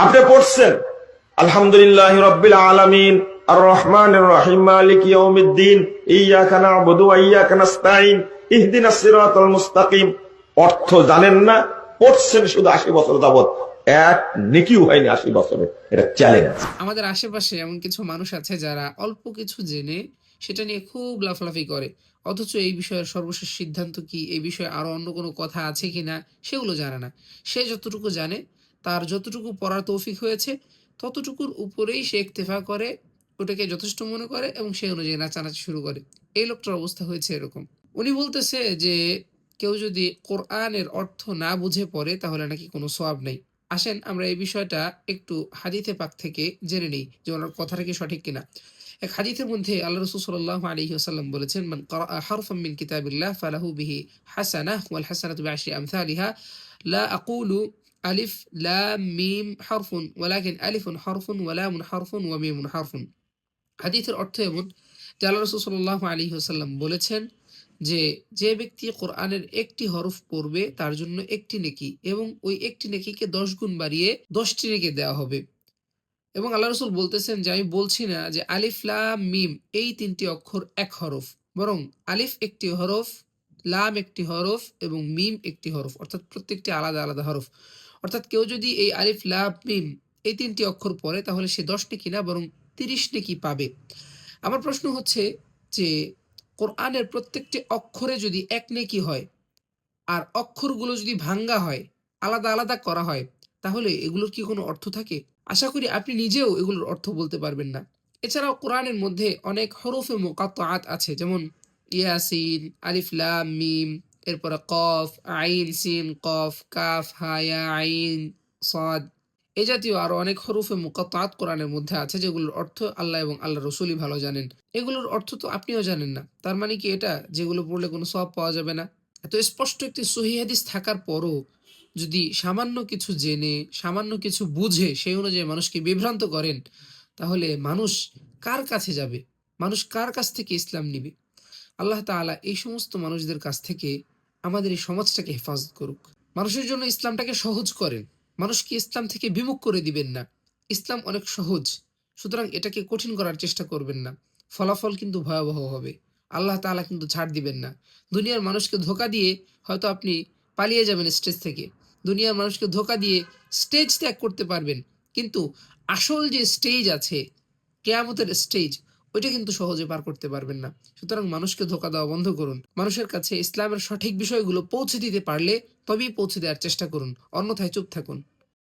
আপনি পড়ছেন আলহামদুলিল্লাহি রাব্বিল আলামিন আর রহমানির রহিম মালিকি ইয়াউমিদ্দিন ইয়্যাকা না'বুদু ওয়া ইয়্যাকা নাস্তাঈন ইহদিনাস সিরাতাল মুস্তাকিম। অর্থ জানেন না, পড়ছেন শুধু 80 বছর যাবত, এক নেকিও হয়নি 80 বছরে। এটা চ্যালেঞ্জ। আমাদের আশেপাশে এমন কিছু মানুষ আছে যারা অল্প কিছু জেনে সেটা নিয়ে খুব লাফালাফি করে, অথচ এই বিষয়ের সর্বশেষ সিদ্ধান্ত কি, এই বিষয়ে আরো অন্য কোনো কথা আছে কিনা সেগুলো জানে না। সে যতটুকু জানে, তার যতটুকু পড়ার তৌফিক হয়েছে ততটুকুর উপরেই সে ইক্তেফা করে, ওটাকে যথেষ্ট মনে করে এবং সেই অনুযায়ী নাচানাচি শুরু করে। এই লোকটার অবস্থা হয়েছে এরকম। উনি বলতেছে যে কেউ যদি কোরআনের অর্থ না বুঝে পড়ে তাহলে নাকি কোনো সওয়াব নেই। আসেন আমরা এই বিষয়টা একটু হাদিসে পাক থেকে জেনে নেই যে ওনার কথাটা কি সঠিক কিনা। এক হাদিসের মধ্যে আল্লাহ রাসূল সাল্লাল্লাহু আলাইহি ওয়াসাল্লাম বলেছেন, মান ক্বারাআ হারফাম মিন কিতাবিল্লাহ ফালাহু বিহি হাসানাহ ওয়াল হাসানাতু বিআশরি আমসালিহা লা আকুলু আলিফ লাম মিম হারফুন ওয়ালাকিন আলিফুন হারফুন ওয়া লামুন হারফুন ওয়া মিমুন হারফুন। হাদিসের অর্থ এমন যে আল্লাহ রাসূল সাল্লাল্লাহু আলাইহি ওয়াসাল্লাম বলেছেন যে যে ব্যক্তি কোরআনের একটি হরফ পড়বে তার জন্য একটি নেকি এবং ওই একটি নেকিকে 10 গুণ বাড়িয়ে 10টি নেকি দেওয়া হবে। এবং আল্লাহ রাসূল বলতেছেন যে আমি বলছি না যে আলিফ লাম মিম এই তিনটি অক্ষর এক হরফ, বরং আলিফ একটি হরফ, লাম একটি হরফ এবং মিম একটি হরফ, অর্থাৎ প্রত্যেকটি আলাদা আলাদা হরফ। অর্থাৎ কেউ যদি এই আলিফ লাম মিম এই তিনটি অক্ষর পড়ে তাহলে সে 10 নেকি না বরং 30 নেকি পাবে। আমার প্রশ্ন হচ্ছে যে কোরআনের প্রত্যেকটি অক্ষরে যদি এক নেকি হয় আর অক্ষরগুলো যদি ভাঙ্গা হয়, আলাদা আলাদা করা হয়, তাহলে এগুলোর কি কোনো অর্থ থাকে? আশা করি আপনি নিজেও এগুলোর অর্থ বলতে পারবেন না। এছাড়াও কোরআনের মধ্যে অনেক হরফে মুকাত্তাআত আছে, যেমন ইয়াসিন, আলিফ লাম মিম, এরপরে কফ, আইন সিন কফ, কাফ হা ইয়া আইন সাদ, এই জাতীয় আরো অনেক হরফে মুকাত্তাআত কোরআনের মধ্যে আছে যেগুলোর অর্থ আল্লাহ এবং আল্লাহর রাসূলই ভালো জানেন। এগুলোর অর্থ তো আপনিও জানেন না। তার মানে কি এটা যেগুলো পড়লে কোনো সওয়াব পাওয়া যাবে না? এত স্পষ্ট একটি সহিহ হাদিস থাকার পরও যদি সামান্য কিছু জেনে, সামান্য কিছু বুঝে সেই অনুযায়ী মানুষকে বিভ্রান্ত করেন, তাহলে মানুষ কার কাছে যাবে? মানুষ কার কাছ থেকে ইসলাম নিবে? আল্লাহ তাআলা এই সমস্ত মানুষদের কাছ থেকে আমাদের এই সমাজটাকে হেফাজত করুক। মানুষের জন্য ইসলামটাকে সহজ করেন। মানুষকে ইসলাম থেকে বিমুখ করে দিবেন না। ইসলাম অনেক সহজ। সুতরাং এটাকে কঠিন করার চেষ্টা করবেন না। ফলাফল কিন্তু ভয়াবহ হবে। আল্লাহ তাআলা কিন্তু ছাড় দিবেন না। দুনিয়ার মানুষকে ধোঁকা দিয়ে হয়তো আপনি পালিয়ে যাবেন স্টেজ থেকে। দুনিয়ার মানুষকে ধোঁকা দিয়ে স্টেজ ত্যাগ করতে পারবেন। কিন্তু আসল যে স্টেজ আছে, কিয়ামতের স্টেজ, ওইটা কিন্তু সহজে পার করতে পারবেন না। সুতরাং মানুষকে ধোঁকা দেওয়া বন্ধ করুন। মানুষের কাছে ইসলামের সঠিক বিষয়গুলো পৌঁছে দিতে পারলে তবেই পৌঁছে দেওয়ার চেষ্টা করুন, অন্যথায় চুপ থাকুন।